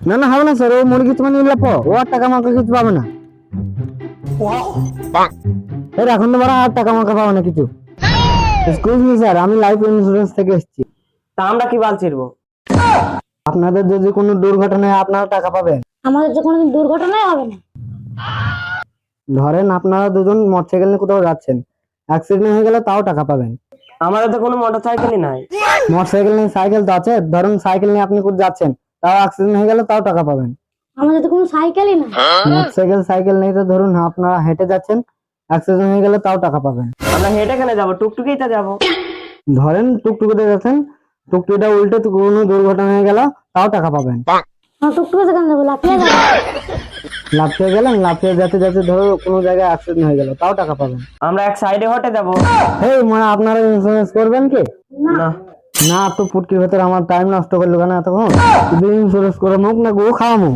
না না হবে না স্যার, ও মুরগি তুমি নিলে ও আর টাকা মাকা কিছু পাবে না। স্যার এখন তো বড় আর টাকা মাকা পাবে না কিছু। এক্সকিউজ মি স্যার, আমি লাইফ ইন্স্যুরেন্স থেকে এসেছি। তা আমরা কি বাল ছিড়বো? আপনাদের যদি কোনো দুর্ঘটনায় আপনারা টাকা পাবেন। আমাদের তো কোনোদিন দুর্ঘটনাই হবে না। ধরেন আপনারা দুজন মোটরসাইকেল নিয়ে কোথাও যাচ্ছেন, অ্যাক্সিডেন্ট হয়ে গেলে তাও টাকা পাবেন। আমাদের তো কোনো মোটর সাইকেলই নাই। মোটরসাইকেল নিয়ে, সাইকেল তো আছে, ধরুন সাইকেল নিয়ে আপনি কোথাও যাচ্ছেন, তাও অ্যাক্সিডেন্ট হয়ে গেলে তাও টাকা পাবেন। আমাদের তো কোনো সাইকেলই না। মোটরসাইকেল সাইকেল নেই তো ধরুন আপনারা হেঁটে যাচ্ছেন, অ্যাক্সিডেন্ট হয়ে গেলে তাও টাকা পাবেন। আমরা হেঁটে কেন যাবো? টুকটুকেই তো যাবো। ধরেন টুকটুকিতে যাচ্ছেন, টুকটুকিটা উল্টে তো কোনো দুর্ঘটনা হয়ে গেল তাও টাকা পাবেন। টুকটুকে সেখানে যাবো, লাফিয়ে যাবো। লাফিয়ে গেলেন, লাফিয়ে যেতে যেতে ধরো কোনো জায়গায় অ্যাক্সিডেন্ট হয়ে গেল তাও টাকা পাবেন। আমরা এক সাইডে হটে যাবো। এই মানে আপনারা ইন্স্যুরেন্স করবেন কি? না না তো পুটকির ভেতরে আমার টাইম নষ্ট করলো কেন এতক্ষণ? যদি ইন্স্যুরেন্স করে মুখ না গো খাওয়ামো।